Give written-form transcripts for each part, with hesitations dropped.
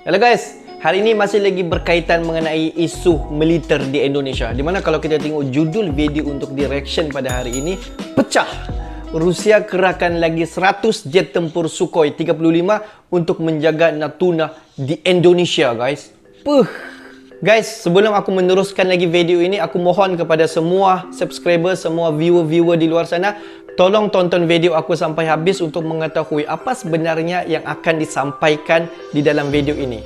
Halo guys, hari ini masih lagi berkaitan mengenai isu militer di Indonesia. Dimana kalau kita tengok judul video untuk di reaction pada hari ini, pecah. Rusia kerahkan lagi 100 jet tempur Sukhoi 35 untuk menjaga Natuna di Indonesia, guys. Guys, sebelum aku meneruskan lagi video ini, aku mohon kepada semua subscriber, semua viewer-viewer di luar sana, tolong tonton video aku sampai habis untuk mengetahui apa sebenarnya yang akan disampaikan di dalam video ini.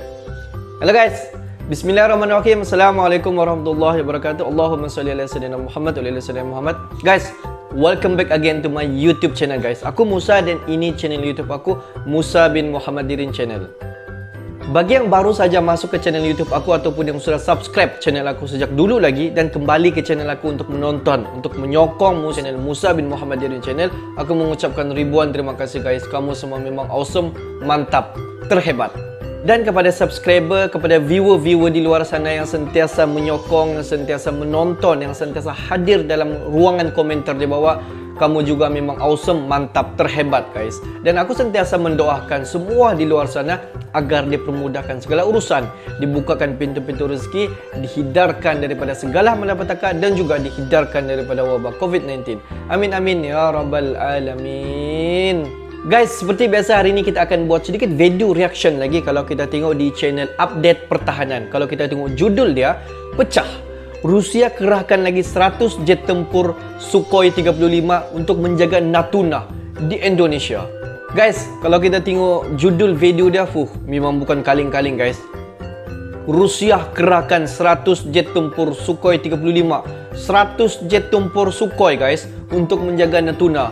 Halo guys, bismillahirrahmanirrahim. Assalamualaikum warahmatullahi wabarakatuh. Allahumma salli ala sayyidina Muhammad wa ala sayyidina Muhammad. Guys, welcome back again to my YouTube channel guys. Aku Musa dan ini channel YouTube aku, Musa bin Muhammadirin channel. Bagi yang baru saja masuk ke channel YouTube aku ataupun yang sudah subscribe channel aku sejak dulu lagi dan kembali ke channel aku untuk menonton, untuk menyokong channel Musa bin Muhammadirin channel, aku mengucapkan ribuan terima kasih guys. Kamu semua memang awesome, mantap, terhebat. Dan kepada subscriber, kepada viewer-viewer di luar sana yang sentiasa menyokong, yang sentiasa menonton, yang sentiasa hadir dalam ruangan komentar di bawah, kamu juga memang awesome, mantap, terhebat guys. Dan aku sentiasa mendoakan semua di luar sana agar dipermudahkan segala urusan, dibukakan pintu-pintu rezeki, dihindarkan daripada segala malapetaka dan juga dihindarkan daripada wabah COVID-19. Amin amin ya rabbal alamin. Guys, seperti biasa hari ini kita akan buat sedikit video reaction lagi kalau kita tengok di channel Update Pertahanan. Kalau kita tengok judul dia, pecah. Rusia kerahkan lagi 100 jet tempur Sukhoi 35 untuk menjaga Natuna di Indonesia. Guys, kalau kita tengok judul video dia, memang bukan kaleng-kaleng guys. Rusia kerahkan 100 jet tempur Sukhoi 35. 100 jet tempur Sukhoi guys untuk menjaga Natuna.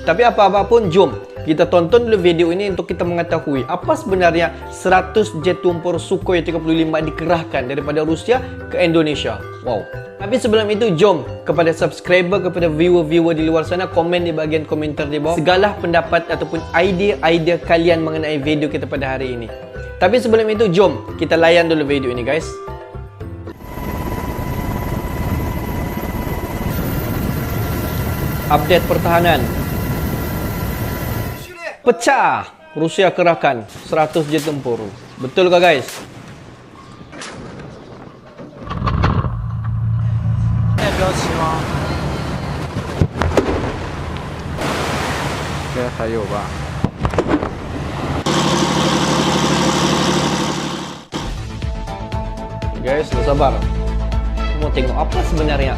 Tapi apa-apa pun, jom kita tonton dulu video ini untuk kita mengetahui apa sebenarnya 100 jet tempur Sukhoi 35 dikerahkan daripada Rusia ke Indonesia. Wow. Tapi sebelum itu, jom kepada subscriber, kepada viewer-viewer di luar sana, komen di bahagian komentar di bawah segala pendapat ataupun idea-idea kalian mengenai video kita pada hari ini. Tapi sebelum itu, jom kita layan dulu video ini guys. Update pertahanan. Pecah. Rusia kerahkan 100 jet tempur. Betul ke guys? Guys, sabar. Mau tengok apa sebenarnya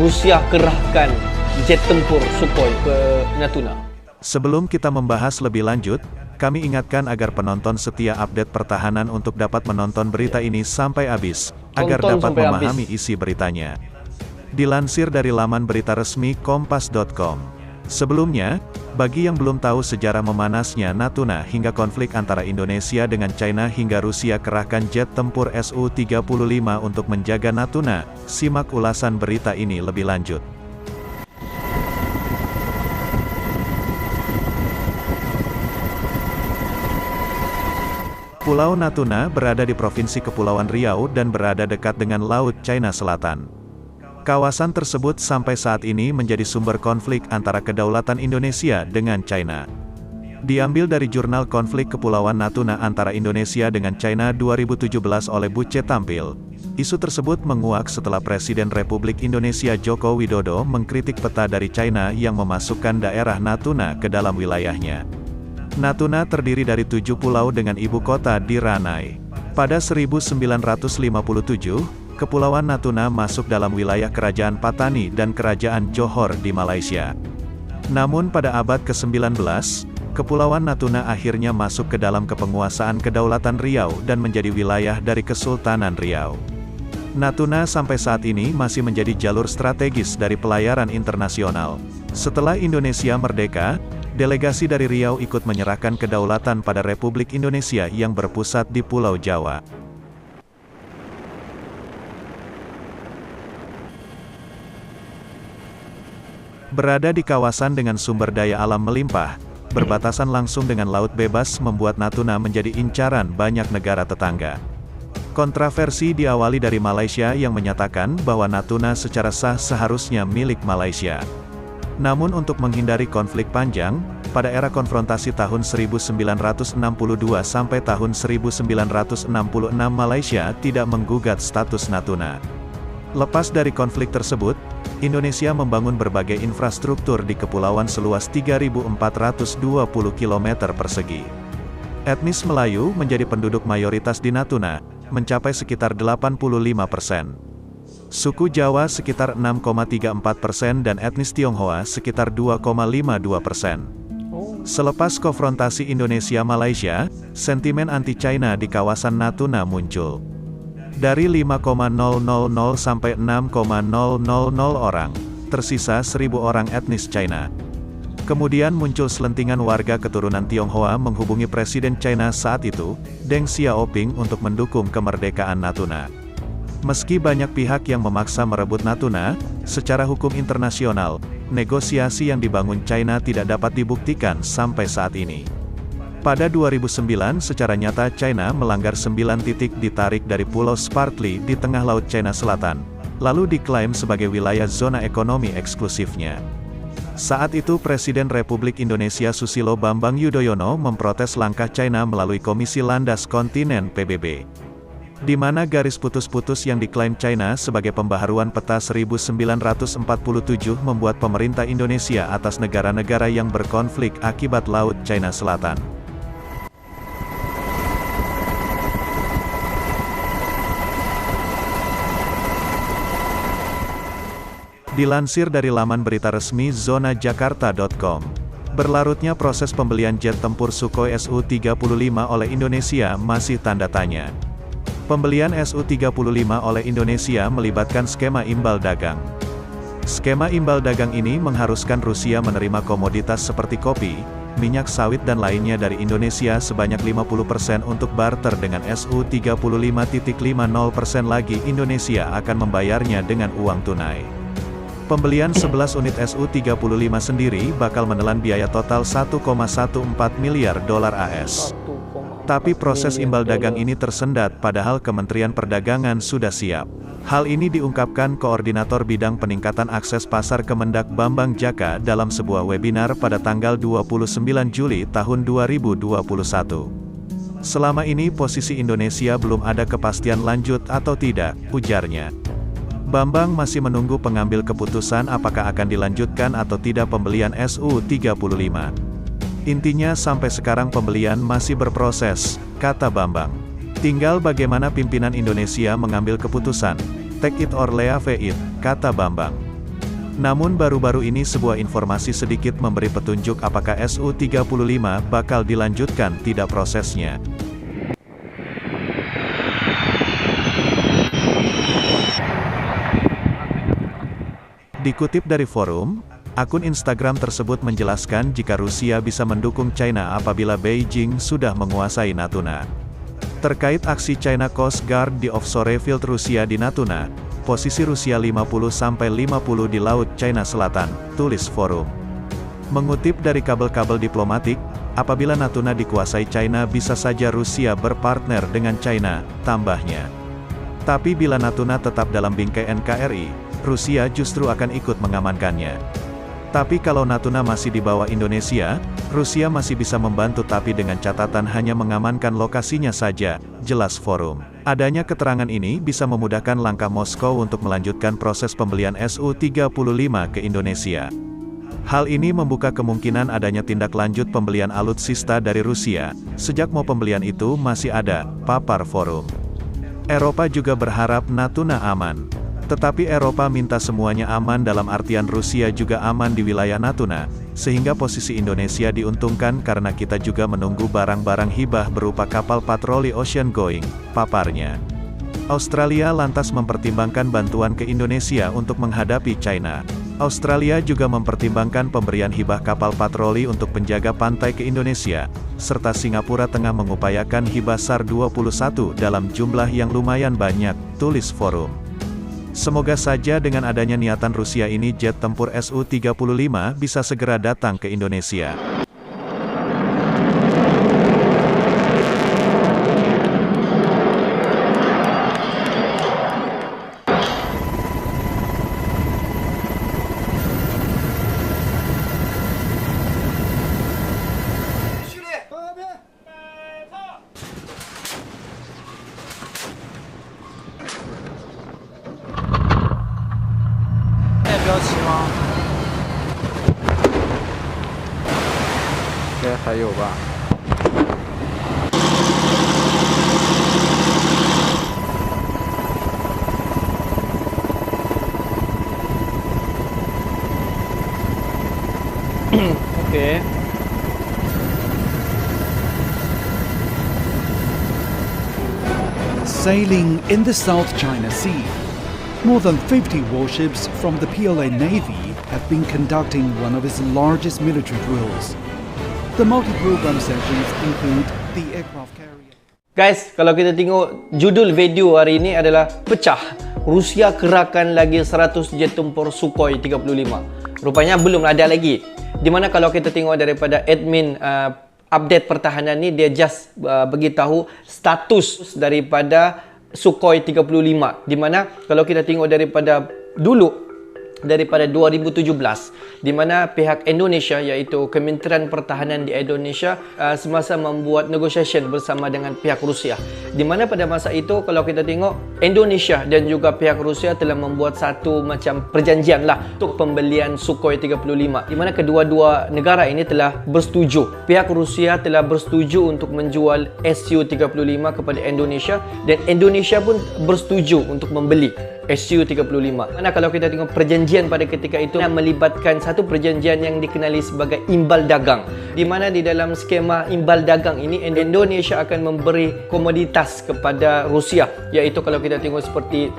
Rusia kerahkan jet tempur Sukhoi ke Natuna. Sebelum kita membahas lebih lanjut, kami ingatkan agar penonton setia Update Pertahanan untuk dapat menonton berita ini sampai habis, agar dapat memahami isi beritanya. Dilansir dari laman berita resmi kompas.com. Sebelumnya, bagi yang belum tahu sejarah memanasnya Natuna hingga konflik antara Indonesia dengan China hingga Rusia kerahkan jet tempur Su-35 untuk menjaga Natuna, simak ulasan berita ini lebih lanjut. Pulau Natuna berada di Provinsi Kepulauan Riau dan berada dekat dengan Laut China Selatan. Kawasan tersebut sampai saat ini menjadi sumber konflik antara kedaulatan Indonesia dengan China. Diambil dari jurnal konflik Kepulauan Natuna antara Indonesia dengan China 2017 oleh Bucet Tampil. Isu tersebut menguak setelah Presiden Republik Indonesia Joko Widodo mengkritik peta dari China yang memasukkan daerah Natuna ke dalam wilayahnya. Natuna terdiri dari 7 pulau dengan ibu kota di Ranai. Pada 1957, Kepulauan Natuna masuk dalam wilayah Kerajaan Patani dan Kerajaan Johor di Malaysia. Namun pada abad ke-19, Kepulauan Natuna akhirnya masuk ke dalam kepenguasaan Kedaulatan Riau dan menjadi wilayah dari Kesultanan Riau. Natuna sampai saat ini masih menjadi jalur strategis dari pelayaran internasional. Setelah Indonesia merdeka, delegasi dari Riau ikut menyerahkan kedaulatan pada Republik Indonesia yang berpusat di Pulau Jawa. Berada di kawasan dengan sumber daya alam melimpah, berbatasan langsung dengan laut bebas membuat Natuna menjadi incaran banyak negara tetangga. Kontroversi diawali dari Malaysia yang menyatakan bahwa Natuna secara sah seharusnya milik Malaysia. Namun untuk menghindari konflik panjang, pada era konfrontasi tahun 1962 sampai tahun 1966 Malaysia tidak menggugat status Natuna. Lepas dari konflik tersebut, Indonesia membangun berbagai infrastruktur di kepulauan seluas 3.420 km persegi. Etnis Melayu menjadi penduduk mayoritas di Natuna, mencapai sekitar 85%. Suku Jawa sekitar 6,34% dan etnis Tionghoa sekitar 2,52%. Selepas konfrontasi Indonesia-Malaysia, sentimen anti-China di kawasan Natuna muncul. Dari 5,000 sampai 6,000 orang, tersisa 1.000 orang etnis China. Kemudian muncul selentingan warga keturunan Tionghoa menghubungi Presiden China saat itu, Deng Xiaoping untuk mendukung kemerdekaan Natuna. Meski banyak pihak yang memaksa merebut Natuna, secara hukum internasional, negosiasi yang dibangun China tidak dapat dibuktikan sampai saat ini. Pada 2009 secara nyata China melanggar 9 titik ditarik dari Pulau Spratly di tengah Laut China Selatan, lalu diklaim sebagai wilayah zona ekonomi eksklusifnya. Saat itu Presiden Republik Indonesia Susilo Bambang Yudhoyono memprotes langkah China melalui Komisi Landas Kontinen PBB. Di mana garis putus-putus yang diklaim China sebagai pembaharuan peta 1947 membuat pemerintah Indonesia atas negara-negara yang berkonflik akibat Laut China Selatan. Dilansir dari laman berita resmi zonajakarta.com, berlarutnya proses pembelian jet tempur Sukhoi Su-35 oleh Indonesia masih tanda tanya. Pembelian Su-35 oleh Indonesia melibatkan skema imbal dagang. Skema imbal dagang ini mengharuskan Rusia menerima komoditas seperti kopi, minyak sawit dan lainnya dari Indonesia sebanyak 50% untuk barter dengan Su-35.50% lagi Indonesia akan membayarnya dengan uang tunai. Pembelian 11 unit Su-35 sendiri bakal menelan biaya total 1,14 miliar dolar AS. Tapi proses imbal dagang ini tersendat padahal Kementerian Perdagangan sudah siap. Hal ini diungkapkan Koordinator Bidang Peningkatan Akses Pasar Kemendak Bambang Jaka dalam sebuah webinar pada tanggal 29 Juli tahun 2021. Selama ini posisi Indonesia belum ada kepastian lanjut atau tidak, ujarnya. Bambang masih menunggu pengambil keputusan apakah akan dilanjutkan atau tidak pembelian Su-35. Intinya sampai sekarang pembelian masih berproses, kata Bambang. Tinggal bagaimana pimpinan Indonesia mengambil keputusan, take it or leave it, kata Bambang. Namun baru-baru ini sebuah informasi sedikit memberi petunjuk apakah Su-35 bakal dilanjutkan tidak prosesnya. Dikutip dari forum, akun Instagram tersebut menjelaskan jika Rusia bisa mendukung China apabila Beijing sudah menguasai Natuna. Terkait aksi China Coast Guard di offshore field Rusia di Natuna, posisi Rusia 50-50 di Laut China Selatan, tulis forum. Mengutip dari kabel-kabel diplomatik, apabila Natuna dikuasai China bisa saja Rusia berpartner dengan China, tambahnya. Tapi bila Natuna tetap dalam bingkai NKRI, Rusia justru akan ikut mengamankannya. Tapi kalau Natuna masih di bawah Indonesia, Rusia masih bisa membantu tapi dengan catatan hanya mengamankan lokasinya saja, jelas forum. Adanya keterangan ini bisa memudahkan langkah Moskow untuk melanjutkan proses pembelian Su-35 ke Indonesia. Hal ini membuka kemungkinan adanya tindak lanjut pembelian alutsista dari Rusia, sejak mau pembelian itu masih ada, papar forum. Eropa juga berharap Natuna aman. Tetapi Eropa minta semuanya aman dalam artian Rusia juga aman di wilayah Natuna, sehingga posisi Indonesia diuntungkan karena kita juga menunggu barang-barang hibah berupa kapal patroli ocean going, paparnya. Australia lantas mempertimbangkan bantuan ke Indonesia untuk menghadapi China. Australia juga mempertimbangkan pemberian hibah kapal patroli untuk penjaga pantai ke Indonesia, serta Singapura tengah mengupayakan hibah SAR-21 dalam jumlah yang lumayan banyak, tulis forum. Semoga saja dengan adanya niatan Rusia ini jet tempur Su-35 bisa segera datang ke Indonesia. 骑吗？应该还有吧。Okey. Sailing in the South China Sea, more than 50 warships from the PLA Navy have been conducting one of its largest military drills. The multi-program sessions include the aircraft carrier. Guys, kalau kita tengok judul video hari ini adalah pecah. Rusia kerahkan lagi 100 jet tempur Sukhoi 35. Rupanya belum ada lagi. Di mana kalau kita tengok daripada admin update pertahanan ni, dia just beritahu status daripada Sukhoi 35. Di mana kalau kita tengok daripada dulu, daripada 2017, di mana pihak Indonesia iaitu Kementerian Pertahanan di Indonesia semasa membuat negotiation bersama dengan pihak Rusia, di mana pada masa itu kalau kita tengok Indonesia dan juga pihak Rusia telah membuat satu macam perjanjian lah untuk pembelian Sukhoi 35, di mana kedua-dua negara ini telah bersetuju. Pihak Rusia telah bersetuju untuk menjual Su-35 kepada Indonesia dan Indonesia pun bersetuju untuk membeli Su-35. Mana kalau kita tengok perjanjian pada ketika itu melibatkan satu perjanjian yang dikenali sebagai imbal dagang, di mana di dalam skema imbal dagang ini Indonesia akan memberi komoditas kepada Rusia, iaitu kalau kita tengok seperti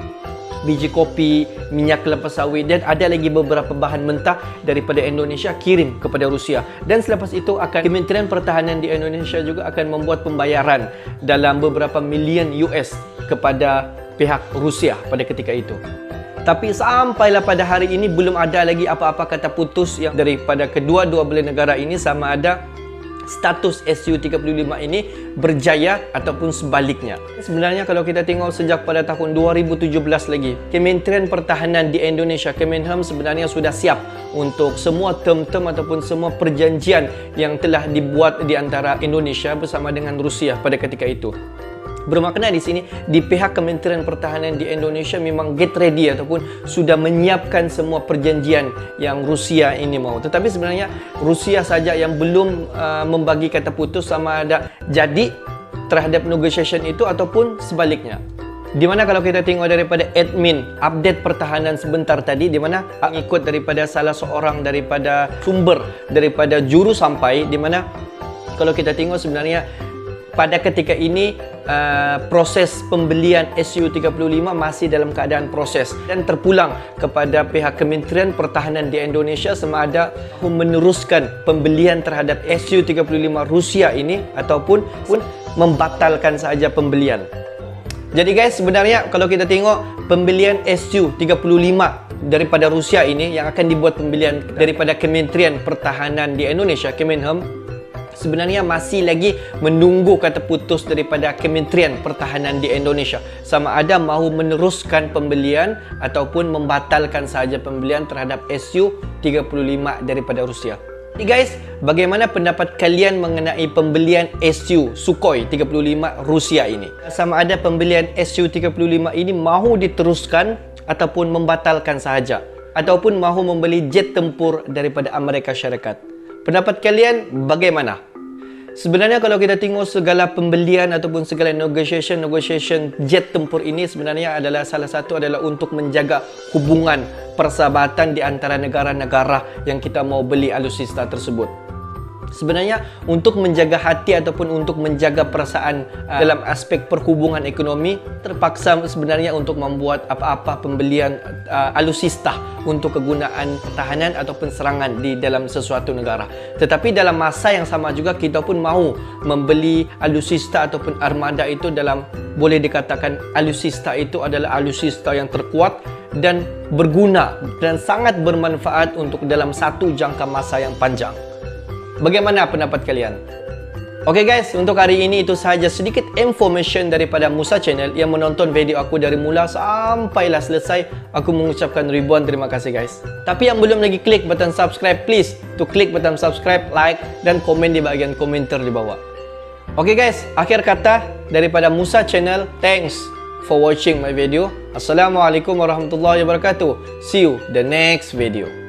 biji kopi, minyak kelapa sawit dan ada lagi beberapa bahan mentah daripada Indonesia kirim kepada Rusia. Dan selepas itu akan Kementerian Pertahanan di Indonesia juga akan membuat pembayaran dalam beberapa milion US kepada pihak Rusia pada ketika itu. Tapi sampailah pada hari ini belum ada lagi apa-apa kata putus yang daripada kedua-dua belah negara ini sama ada status Su-35 ini berjaya ataupun sebaliknya. Sebenarnya kalau kita tengok sejak pada tahun 2017 lagi, Kementerian Pertahanan di Indonesia, Kemenham sebenarnya sudah siap untuk semua term-term ataupun semua perjanjian yang telah dibuat di antara Indonesia bersama dengan Rusia pada ketika itu. Bermakna di sini di pihak Kementerian Pertahanan di Indonesia memang get ready ataupun sudah menyiapkan semua perjanjian yang Rusia ini mau. Tetapi sebenarnya Rusia saja yang belum membagi kata putus sama ada jadi terhadap negotiation itu ataupun sebaliknya. Di mana kalau kita tengok daripada admin update pertahanan sebentar tadi, di mana ikut daripada salah seorang daripada sumber daripada juru sampai, di mana kalau kita tengok sebenarnya pada ketika ini proses pembelian Su-35 masih dalam keadaan proses dan terpulang kepada pihak Kementerian Pertahanan di Indonesia sama ada meneruskan pembelian terhadap Su-35 Rusia ini ataupun membatalkan saja pembelian. Jadi guys, sebenarnya kalau kita tengok pembelian Su-35 daripada Rusia ini yang akan dibuat pembelian daripada Kementerian Pertahanan di Indonesia, Kemenham, sebenarnya masih lagi menunggu kata putus daripada Kementerian Pertahanan di Indonesia sama ada mahu meneruskan pembelian ataupun membatalkan sahaja pembelian terhadap Su-35 daripada Rusia. Jadi guys, bagaimana pendapat kalian mengenai pembelian Sukhoi 35 Rusia ini? Sama ada pembelian Su-35 ini mahu diteruskan ataupun membatalkan sahaja, ataupun mahu membeli jet tempur daripada Amerika Syarikat. Pendapat kalian bagaimana? Sebenarnya kalau kita tengok segala pembelian ataupun segala negotiation jet tempur ini sebenarnya adalah salah satu adalah untuk menjaga hubungan persahabatan di antara negara-negara yang kita mau beli alutsista tersebut. Sebenarnya untuk menjaga hati ataupun untuk menjaga perasaan dalam aspek perhubungan ekonomi, terpaksa sebenarnya untuk membuat apa-apa pembelian alutsista untuk kegunaan pertahanan ataupun serangan di dalam sesuatu negara. Tetapi dalam masa yang sama juga kita pun mahu membeli alutsista ataupun armada itu dalam, boleh dikatakan alutsista itu adalah alutsista yang terkuat dan berguna dan sangat bermanfaat untuk dalam satu jangka masa yang panjang. Bagaimana pendapat kalian? Oke guys, untuk hari ini itu sahaja sedikit information daripada Musa Channel yang menonton video aku dari mula sampailah selesai. Aku mengucapkan ribuan terima kasih guys. Tapi yang belum lagi klik button subscribe, please to klik button subscribe, like dan komen di bahagian komentar di bawah. Oke guys, akhir kata daripada Musa Channel, thanks for watching my video. Assalamualaikum warahmatullahi wabarakatuh. See you the next video.